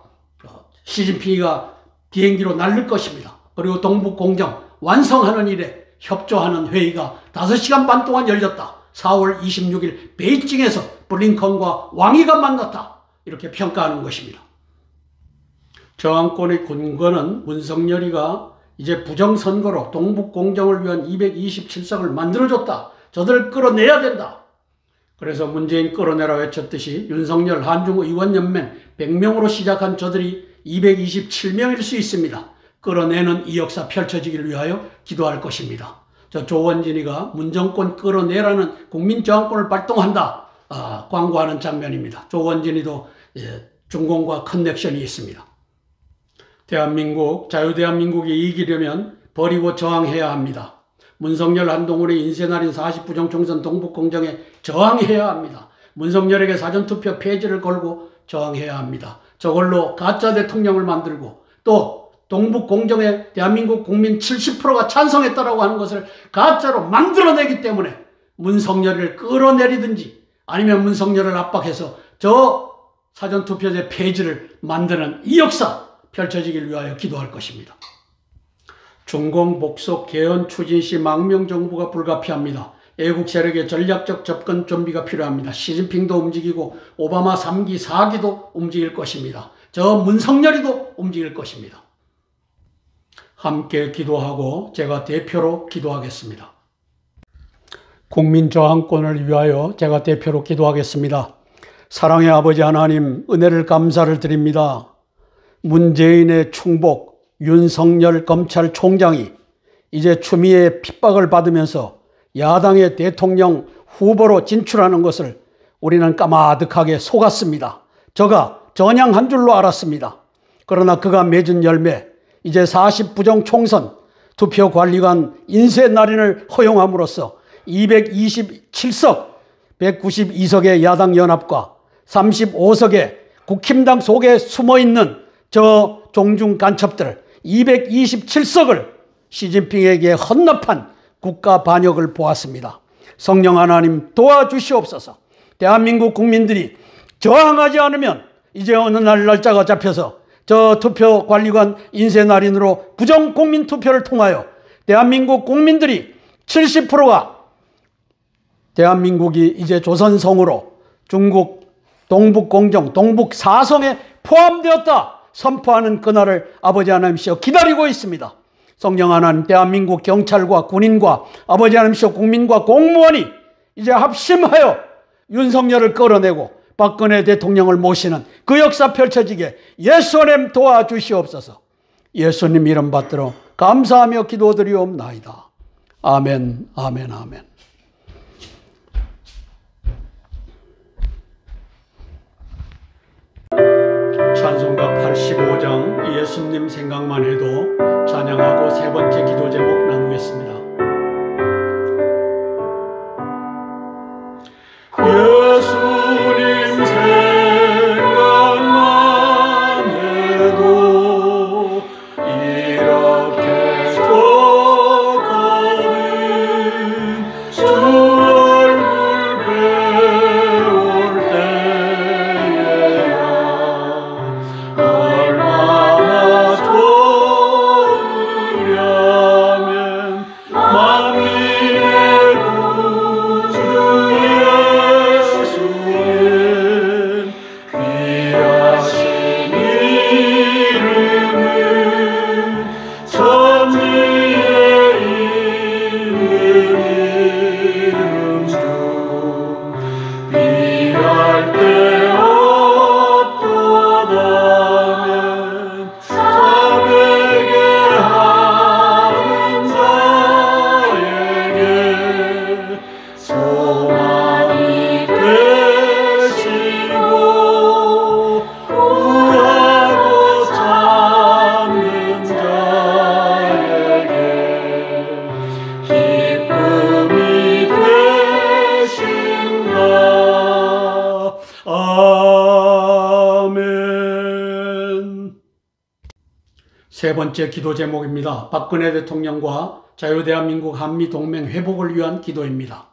시진핑이가 비행기로 날릴 것입니다. 그리고 동북공정 완성하는 일에 협조하는 회의가 5시간 반 동안 열렸다. 4월 26일 베이징에서 블링컨과 왕이가 만났다. 이렇게 평가하는 것입니다. 저항권의 근거는 문성열이가 이제 부정선거로 동북공정을 위한 227석을 만들어줬다. 저들을 끌어내야 된다. 그래서 문재인 끌어내라 외쳤듯이 윤석열 한중의원연맹 100명으로 시작한 저들이 227명일 수 있습니다. 끌어내는 이 역사 펼쳐지기를 위하여 기도할 것입니다. 저 조원진이가 문정권 끌어내라는 국민저항권을 발동한다 광고하는 장면입니다. 조원진이도 중공과 커넥션이 있습니다. 대한민국, 자유대한민국이 이기려면 버리고 저항해야 합니다. 문성열 한동훈의 인쇄날인 40부정총선 동북공정에 저항해야 합니다. 문성열에게 사전투표 폐지를 걸고 저항해야 합니다. 저걸로 가짜 대통령을 만들고 또 동북공정에 대한민국 국민 70%가 찬성했다라고 하는 것을 가짜로 만들어내기 때문에 문성열을 끌어내리든지 아니면 문성열을 압박해서 저 사전투표제 폐지를 만드는 이 역사 펼쳐지길 위하여 기도할 것입니다. 중공 복속 개헌 추진 시 망명 정부가 불가피합니다. 애국 세력의 전략적 접근 준비가 필요합니다. 시진핑도 움직이고 오바마 3기, 4기도 움직일 것입니다. 저 문성열이도 움직일 것입니다. 함께 기도하고 제가 대표로 기도하겠습니다. 국민 저항권을 위하여 제가 대표로 기도하겠습니다. 사랑의 아버지 하나님, 은혜를 감사를 드립니다. 문재인의 충복, 윤석열 검찰총장이 이제 추미애의 핍박을 받으면서 야당의 대통령 후보로 진출하는 것을 우리는 까마득하게 속았습니다. 저가 전향한 줄로 알았습니다. 그러나 그가 맺은 열매, 이제 40부정 총선 투표관리관 인쇄 날인을 허용함으로써 227석, 192석의 야당 연합과 35석의 국힘당 속에 숨어있는 저 종중 간첩들 227석을 시진핑에게 헌납한 국가 반역을 보았습니다. 성령 하나님 도와주시옵소서. 대한민국 국민들이 저항하지 않으면 이제 어느 날 날짜가 잡혀서 저 투표관리관 인쇄날인으로 부정국민투표를 통하여 대한민국 국민들이 70%가 대한민국이 이제 조선성으로 중국 동북공정, 동북사성에 포함되었다 선포하는 그날을 아버지 하나님이시여 기다리고 있습니다. 성령 하나님, 대한민국 경찰과 군인과 아버지 하나님이시여 국민과 공무원이 이제 합심하여 윤석열을 끌어내고 박근혜 대통령을 모시는 그 역사 펼쳐지게 예수님 도와주시옵소서. 예수님 이름 받들어 감사하며 기도드리옵나이다. 아멘, 아멘, 아멘. 찬송가 85장 예수님 생각만 해도 찬양하고 세 번째 기도 제목 나누겠습니다. 예수님 생각만 해도 이렇게 족하는 주 얼굴 배울 때에야 얼마나 좋으려면 만민의 구주 예수 세 번째 기도 제목입니다. 박근혜 대통령과 자유대한민국 한미동맹 회복을 위한 기도입니다.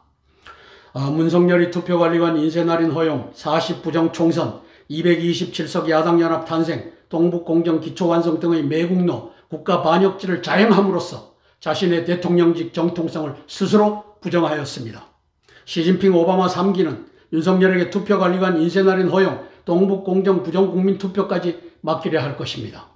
문석열이 투표관리관 인쇄날인 허용, 40부정 총선, 227석 야당연합 탄생, 동북공정 기초완성 등의 매국노 국가 반역죄를 자행함으로써 자신의 대통령직 정통성을 스스로 부정하였습니다. 시진핑 오바마 3기는 윤석열에게 투표관리관 인쇄날인 허용, 동북공정 부정국민투표까지 맡기려 할 것입니다.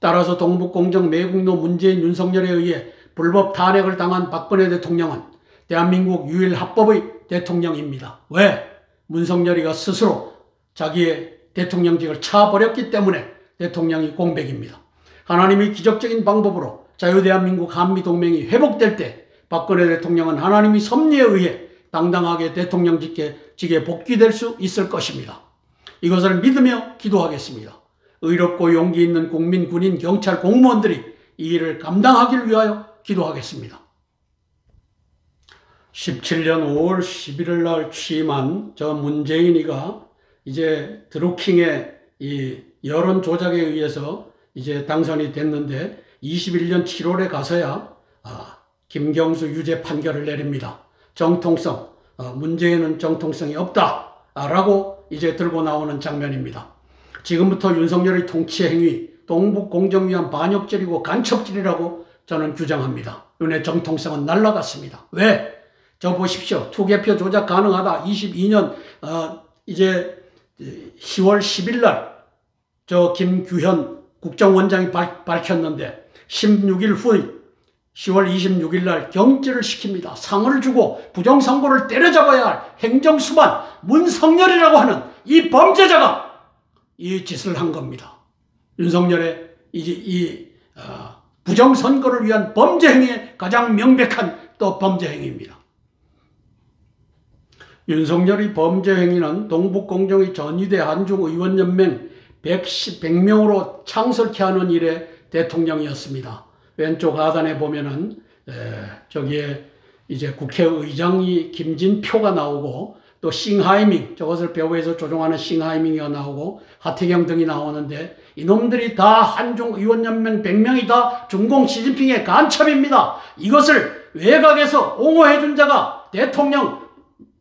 따라서 동북공정 매국노 문재인 윤석열에 의해 불법 탄핵을 당한 박근혜 대통령은 대한민국 유일 합법의 대통령입니다. 왜? 문석열이가 스스로 자기의 대통령직을 차버렸기 때문에 대통령이 공백입니다. 하나님이 기적적인 방법으로 자유대한민국 한미동맹이 회복될 때 박근혜 대통령은 하나님의 섭리에 의해 당당하게 대통령직에 복귀될 수 있을 것입니다. 이것을 믿으며 기도하겠습니다. 의롭고 용기 있는 국민, 군인, 경찰, 공무원들이 이 일을 감당하길 위하여 기도하겠습니다. 17년 5월 11일 날 취임한 저 문재인이가 이제 드루킹의 이 여론 조작에 의해서 이제 당선이 됐는데 21년 7월에 가서야 김경수 유죄 판결을 내립니다. 정통성, 문재인은 정통성이 없다라고 이제 들고 나오는 장면입니다. 지금부터 윤석열의 통치 행위, 동북공정 위한 반역죄이고 간첩질이라고 저는 규정합니다. 윤의 정통성은 날아갔습니다. 왜? 저 보십시오. 투개표 조작 가능하다. 22년 이제 10월 10일 날 저 김규현 국정원장이 밝혔는데 16일 후 10월 26일 날 경질을 시킵니다. 상을 주고 부정선거를 때려잡아야 할 행정수반 문석열이라고 하는 이 범죄자가 이 짓을 한 겁니다. 윤석열의 이 부정선거를 위한 범죄 행위의 가장 명백한 또 범죄 행위입니다. 윤석열의 범죄 행위는 동북공정의 전위대 한중의원연맹 100명으로 창설케 하는 일의 대통령이었습니다. 왼쪽 하단에 보면은 저기에 이제 국회의장이 김진표가 나오고 또 싱하이밍, 저것을 배후에서 조종하는 싱하이밍이 나오고 하태경 등이 나오는데 이놈들이 다 한중의원연맹 100명이 다 중공 시진핑의 간첩입니다. 이것을 외곽에서 옹호해준 자가 대통령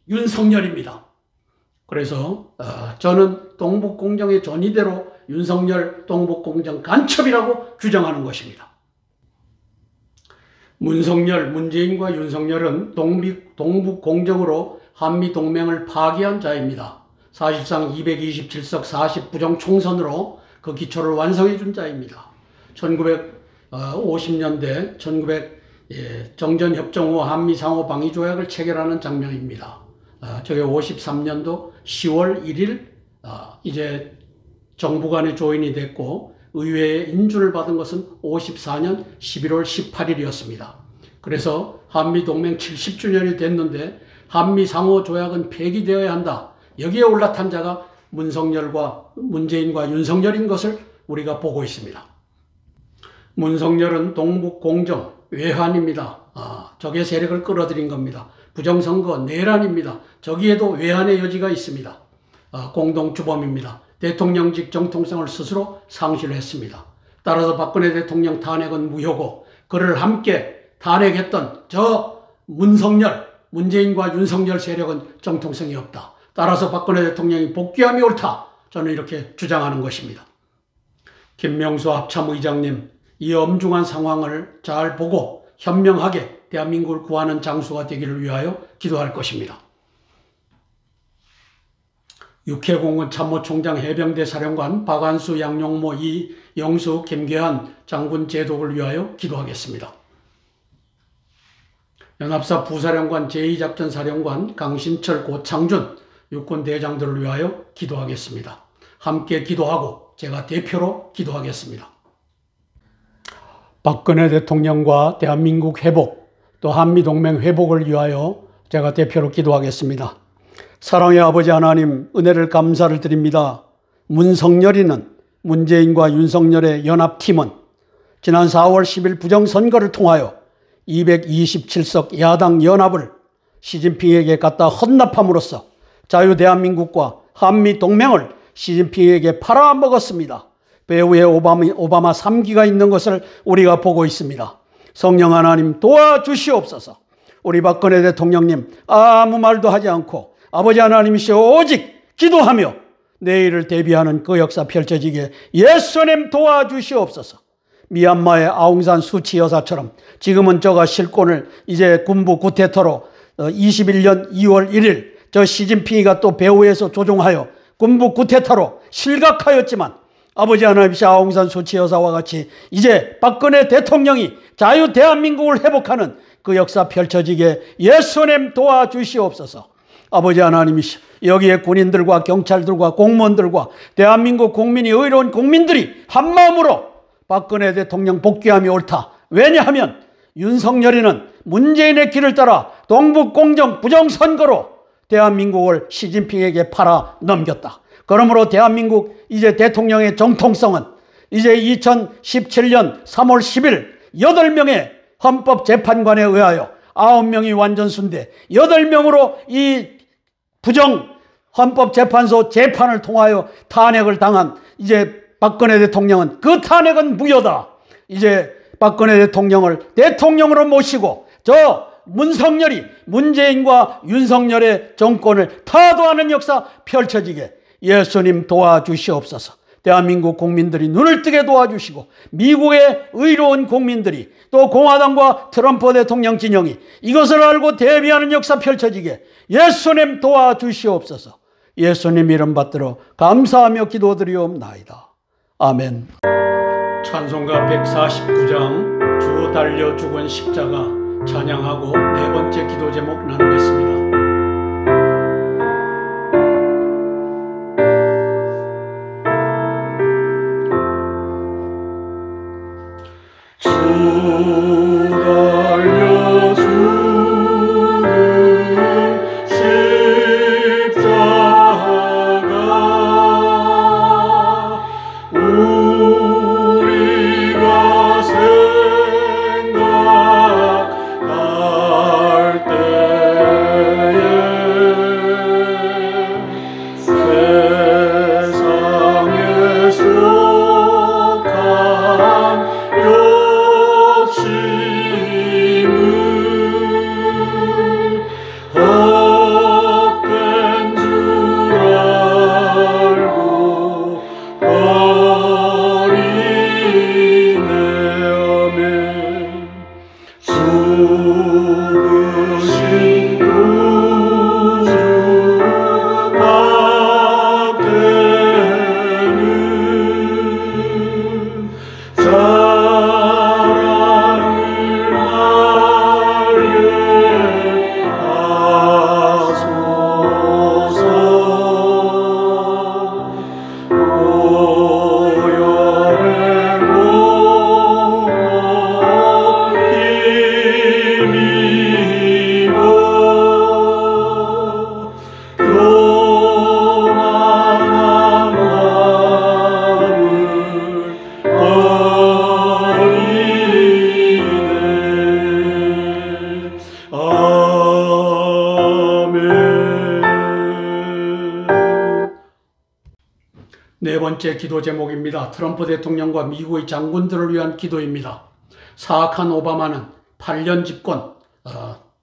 윤석열입니다. 그래서 저는 동북공정의 전위대로 윤석열 동북공정 간첩이라고 규정하는 것입니다. 문석열, 문재인과 윤석열은 동북공정으로 한미동맹을 파기한 자입니다. 사실상 227석 40부정 총선으로 그 기초를 완성해 준 자입니다. 1950년대 정전협정 후 한미상호방위조약을 체결하는 장면입니다. 저게 53년도 10월 1일 이제 정부 간의 조인이 됐고 의회의 인준을 받은 것은 54년 11월 18일이었습니다. 그래서 한미동맹 70주년이 됐는데 한미상호조약은 폐기되어야 한다. 여기에 올라탄 자가 문재인과 윤석열인 것을 우리가 보고 있습니다. 문석열은 동북공정 외환입니다. 적의 세력을 끌어들인 겁니다. 부정선거 내란입니다. 저기에도 외환의 여지가 있습니다. 공동주범입니다. 대통령직 정통성을 스스로 상실했습니다. 따라서 박근혜 대통령 탄핵은 무효고 그를 함께 탄핵했던 저 문재인과 윤석열 세력은 정통성이 없다. 따라서 박근혜 대통령이 복귀함이 옳다. 저는 이렇게 주장하는 것입니다. 김명수 합참의장님, 이 엄중한 상황을 잘 보고 현명하게 대한민국을 구하는 장수가 되기를 위하여 기도할 것입니다. 육해공군 참모총장 해병대 사령관 박한수 양용모 이영수 김계한 장군 제독을 위하여 기도하겠습니다. 연합사 부사령관 제2작전사령관 강신철 고창준 육군대장들을 위하여 기도하겠습니다. 함께 기도하고 제가 대표로 기도하겠습니다. 박근혜 대통령과 대한민국 회복, 또 한미동맹 회복을 위하여 제가 대표로 기도하겠습니다. 사랑의 아버지 하나님, 은혜를 감사를 드립니다. 문석열이는 문재인과 윤석열의 연합팀은 지난 4월 10일 부정선거를 통하여 227석 야당 연합을 시진핑에게 갖다 헌납함으로써 자유대한민국과 한미동맹을 시진핑에게 팔아먹었습니다. 배후에 오바마 3기가 있는 것을 우리가 보고 있습니다. 성령 하나님 도와주시옵소서. 우리 박근혜 대통령님 아무 말도 하지 않고 아버지 하나님이시여 오직 기도하며 내일을 대비하는 그 역사 펼쳐지게 예수님 도와주시옵소서. 미얀마의 아웅산 수치 여사처럼 지금은 저가 실권을 이제 군부 구테터로 21년 2월 1일 저 시진핑이가 또 배후에서 조종하여 군부 구테터로 실각하였지만 아버지 하나님이시여 아웅산 수치 여사와 같이 이제 박근혜 대통령이 자유 대한민국을 회복하는 그 역사 펼쳐지게 예수님 도와주시옵소서. 아버지 하나님이시여 여기에 군인들과 경찰들과 공무원들과 대한민국 국민이 의로운 국민들이 한마음으로 박근혜 대통령 복귀함이 옳다. 왜냐하면 윤석열이는 문재인의 길을 따라 동북공정 부정선거로 대한민국을 시진핑에게 팔아 넘겼다. 그러므로 대한민국 이제 대통령의 정통성은 이제 2017년 3월 10일 8명의 헌법재판관에 의하여 9명이 완전 순대 8명으로 이 부정 헌법재판소 재판을 통하여 탄핵을 당한 이제 박근혜 대통령은 그 탄핵은 무효다. 이제 박근혜 대통령을 대통령으로 모시고 저 문성열이 문재인과 윤석열의 정권을 타도하는 역사 펼쳐지게 예수님 도와주시옵소서. 대한민국 국민들이 눈을 뜨게 도와주시고 미국의 의로운 국민들이 또 공화당과 트럼프 대통령 진영이 이것을 알고 대비하는 역사 펼쳐지게 예수님 도와주시옵소서. 예수님 이름 받들어 감사하며 기도드리옵나이다. 아멘. 찬송가 149장 주 달려 죽은 십자가 찬양하고 네 번째 기도 제목 나누겠습니다. 주 달려 죽은 십자가 우리가 생각할 때에 세상에 속한 헛된 줄 알고 버리네. 아멘. 죽으신 구주 밖에는 자랑을 하게 하소서. 오열의 공로 힘입어 교만한 마음을 버리네. 아멘. 네 번째 기도 제목입니다. 트럼프 대통령과 미국의 장군들을 위한 기도입니다. 사악한 오바마는 8년 집권,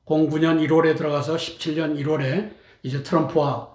09년 1월에 들어가서 17년 1월에 이제 트럼프와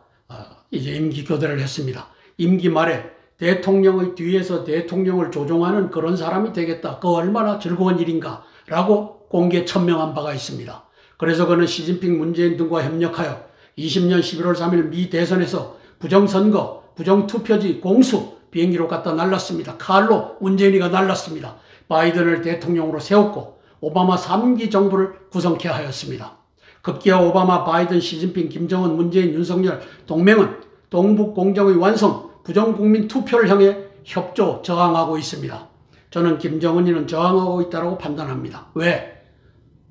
이제 임기 교대를 했습니다. 임기 말에 대통령의 뒤에서 대통령을 조종하는 그런 사람이 되겠다. 그 얼마나 즐거운 일인가 라고 공개 천명한 바가 있습니다. 그래서 그는 시진핑 문재인 등과 협력하여 20년 11월 3일 미 대선에서 부정선거, 부정투표지 공수 비행기로 갖다 날랐습니다. 칼로 문재인이가 날랐습니다. 바이든을 대통령으로 세웠고 오바마 3기 정부를 구성케 하였습니다. 급기야 오바마, 바이든, 시진핑, 김정은, 문재인, 윤석열 동맹은 동북 공정의 완성, 부정국민 투표를 향해 협조, 저항하고 있습니다. 저는 김정은이는 저항하고 있다고 판단합니다. 왜?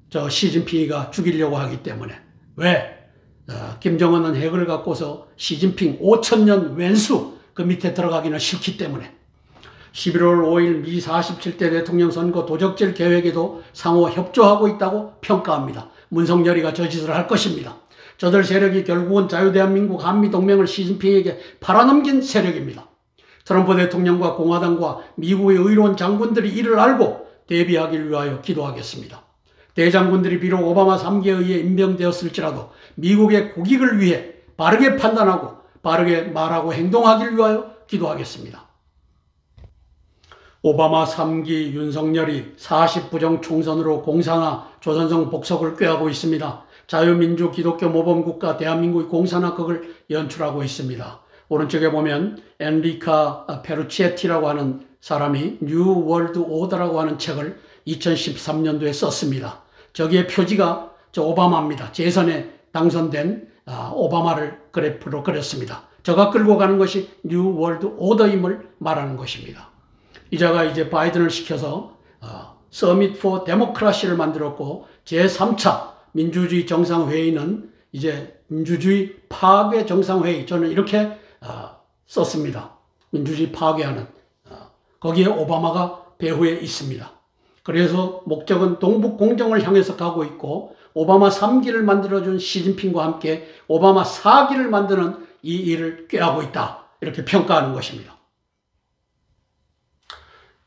저 시진핑이가 죽이려고 하기 때문에. 왜? 김정은은 핵을 갖고서 시진핑 5천년 왼수 그 밑에 들어가기는 싫기 때문에. 11월 5일 미 47대 대통령 선거 도적질 계획에도 상호 협조하고 있다고 평가합니다. 문성열이가 저 짓을 할 것입니다. 저들 세력이 결국은 자유대한민국 한미동맹을 시진핑에게 팔아넘긴 세력입니다. 트럼프 대통령과 공화당과 미국의 의로운 장군들이 이를 알고 대비하기 위하여 기도하겠습니다. 대장군들이 비록 오바마 3기에 의해 임명되었을지라도 미국의 국익을 위해 바르게 판단하고 바르게 말하고 행동하기 위하여 기도하겠습니다. 오바마 3기 윤석열이 40부정 총선으로 공산화 조선성 복속을 꾀하고 있습니다. 자유민주 기독교 모범국가 대한민국의 공산화 극을 연출하고 있습니다. 오른쪽에 보면 엔리카 페루치에티라고 하는 사람이 뉴 월드 오더라고 하는 책을 2013년도에 썼습니다. 저기에 표지가 저 오바마입니다. 재선에 당선된 오바마를 그래프로 그렸습니다. 저가 끌고 가는 것이 뉴 월드 오더임을 말하는 것입니다. 이자가 이제 바이든을 시켜서 서밋 포 데모크라시를 만들었고 제3차 민주주의 정상회의는 이제 민주주의 파괴 정상회의, 저는 이렇게 썼습니다. 민주주의 파괴하는, 거기에 오바마가 배후에 있습니다. 그래서 목적은 동북 공정을 향해서 가고 있고 오바마 3기를 만들어준 시진핑과 함께 오바마 4기를 만드는 이 일을 꾀하고 있다, 이렇게 평가하는 것입니다.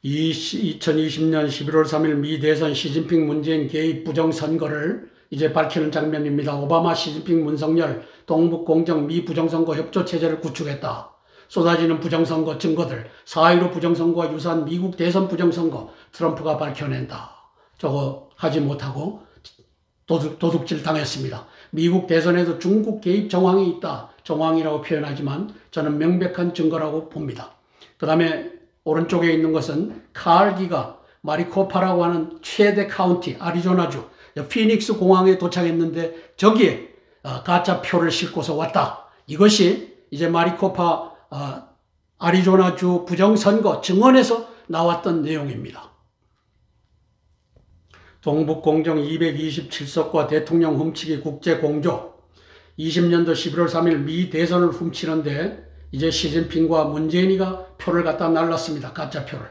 2020년 11월 3일 미 대선 시진핑 문재인 개입 부정선거를 이제 밝히는 장면입니다. 오바마, 시진핑, 문석열 동북 공정 미 부정선거 협조체제를 구축했다. 쏟아지는 부정선거 증거들, 4.15 부정선거와 유사한 미국 대선 부정선거 트럼프가 밝혀낸다. 저거 하지 못하고 도둑질 당했습니다. 미국 대선에도 중국 개입 정황이 있다. 정황이라고 표현하지만 저는 명백한 증거라고 봅니다. 그 다음에 오른쪽에 있는 것은 카알기가 마리코파라고 하는 최대 카운티, 아리조나주 피닉스 공항에 도착했는데 저기에 가짜 표를 싣고서 왔다. 이것이 이제 마리코파 아리조나주 부정선거 증언에서 나왔던 내용입니다. 동북공정 227석과 대통령 훔치기 국제공조, 20년도 11월 3일 미 대선을 훔치는데 이제 시진핑과 문재인이가 표를 갖다 날랐습니다. 가짜표를.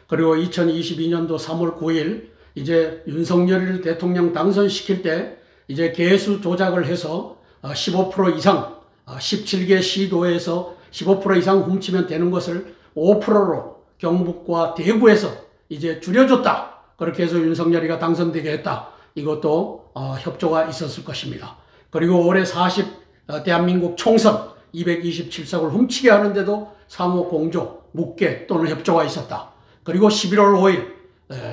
그리고 2022년도 3월 9일 이제 윤석열을 대통령 당선시킬 때 이제 개수 조작을 해서 15% 이상, 17개 시도에서 15% 이상 훔치면 되는 것을 5%로 경북과 대구에서 이제 줄여줬다. 그렇게 해서 윤석열이가 당선되게 했다. 이것도 협조가 있었을 것입니다. 그리고 올해 대한민국 총선 227석을 훔치게 하는데도 상호 공조, 묵계 또는 협조가 있었다. 그리고 11월 5일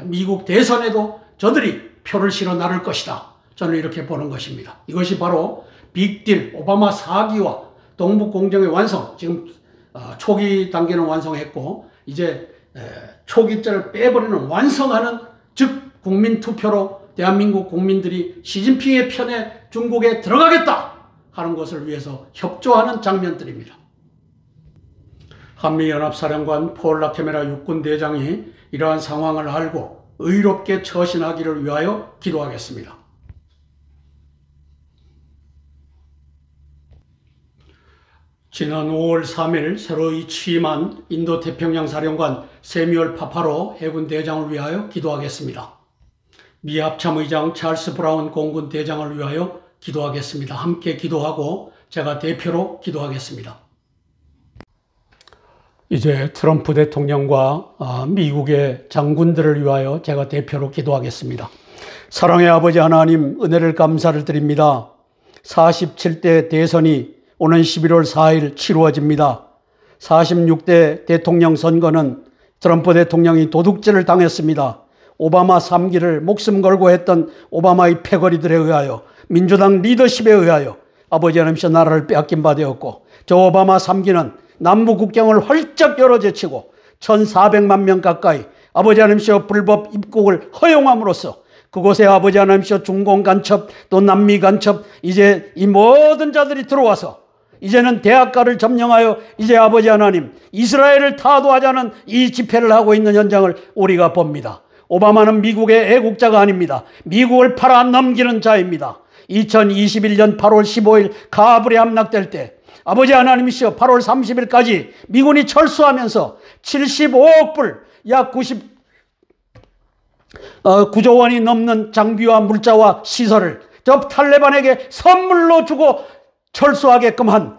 미국 대선에도 저들이 표를 실어 나를 것이다. 저는 이렇게 보는 것입니다. 이것이 바로 빅딜 오바마 4기와 동북공정의 완성, 지금 초기 단계는 완성했고 이제 초기자를 빼버리는 완성하는, 즉 국민투표로 대한민국 국민들이 시진핑의 편에 중국에 들어가겠다 하는 것을 위해서 협조하는 장면들입니다. 한미연합사령관 폴 라케메라 육군대장이 이러한 상황을 알고 의롭게 처신하기를 위하여 기도하겠습니다. 지난 5월 3일 새로이 취임한 인도태평양 사령관 세뮤얼 파파로 해군 대장을 위하여 기도하겠습니다. 미 합참의장 찰스 브라운 공군 대장을 위하여 기도하겠습니다. 함께 기도하고 제가 대표로 기도하겠습니다. 이제 트럼프 대통령과 미국의 장군들을 위하여 제가 대표로 기도하겠습니다. 사랑의 아버지 하나님, 은혜를 감사를 드립니다. 47대 대선이 오는 11월 4일 치루어집니다. 46대 대통령 선거는 트럼프 대통령이 도둑질을 당했습니다. 오바마 3기를 목숨 걸고 했던 오바마의 패거리들에 의하여, 민주당 리더십에 의하여 아버지 하나님께서 나라를 빼앗긴 바 되었고, 저 오바마 3기는 남북 국경을 활짝 열어제치고 1,400만 명 가까이 아버지 하나님께서 불법 입국을 허용함으로써 그곳에 아버지 하나님께서 중공 간첩 또 남미 간첩, 이제 이 모든 자들이 들어와서 이제는 대학가를 점령하여 이제 아버지 하나님 이스라엘을 타도하자는 이 집회를 하고 있는 현장을 우리가 봅니다. 오바마는 미국의 애국자가 아닙니다. 미국을 팔아넘기는 자입니다. 2021년 8월 15일 카불에 함락될 때 아버지 하나님이시여 8월 30일까지 미군이 철수하면서 75억 불, 약 9조 원이 넘는 장비와 물자와 시설을 저 탈레반에게 선물로 주고 철수하게끔 한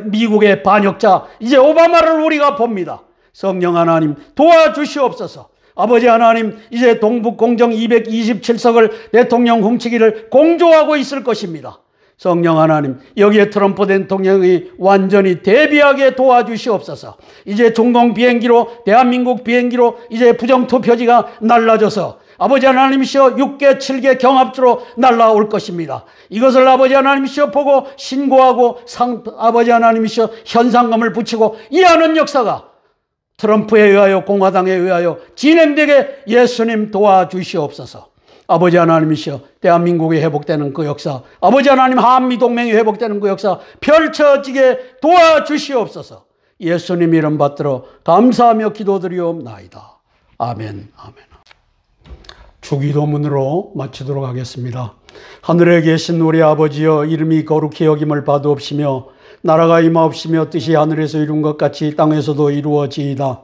미국의 반역자, 이제 오바마를 우리가 봅니다. 성령 하나님 도와주시옵소서. 아버지 하나님, 이제 동북공정 227석을 대통령 훔치기를 공조하고 있을 것입니다. 성령 하나님, 여기에 트럼프 대통령이 완전히 대비하게 도와주시옵소서. 이제 중공 비행기로, 대한민국 비행기로 이제 부정투표지가 날라져서 아버지 하나님이시여 6개, 7개 경합주로 날라올 것입니다. 이것을 아버지 하나님이시여 보고 신고하고 아버지 하나님이시여 현상금을 붙이고 이하는 역사가 트럼프에 의하여 공화당에 의하여 진행되게 예수님 도와주시옵소서. 아버지 하나님이시여 대한민국이 회복되는 그 역사, 아버지 하나님 한미동맹이 회복되는 그 역사 펼쳐지게 도와주시옵소서. 예수님 이름 받들어 감사하며 기도드리옵나이다. 아멘. 아멘. 주기도문으로 마치도록 하겠습니다. 하늘에 계신 우리 아버지여, 이름이 거룩히 여김을 받으옵시며 나라가 임하옵시며 뜻이 하늘에서 이룬 것 같이 땅에서도 이루어지이다.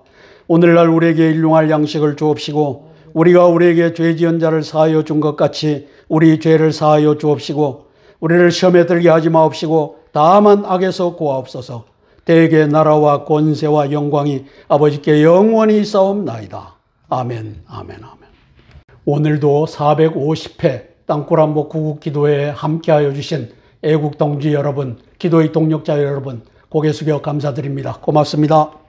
오늘날 우리에게 일용할 양식을 주옵시고 우리가 우리에게 죄 지은 자를 사하여 준 것 같이 우리 죄를 사하여 주옵시고 우리를 시험에 들게 하지 마옵시고 다만 악에서 구하옵소서. 대개 나라와 권세와 영광이 아버지께 영원히 있사옵나이다. 아멘. 아멘. 아멘. 오늘도 450회 땅굴한복 구국기도회에 함께하여 주신 애국동지 여러분, 기도의 동력자 여러분, 고개 숙여 감사드립니다. 고맙습니다.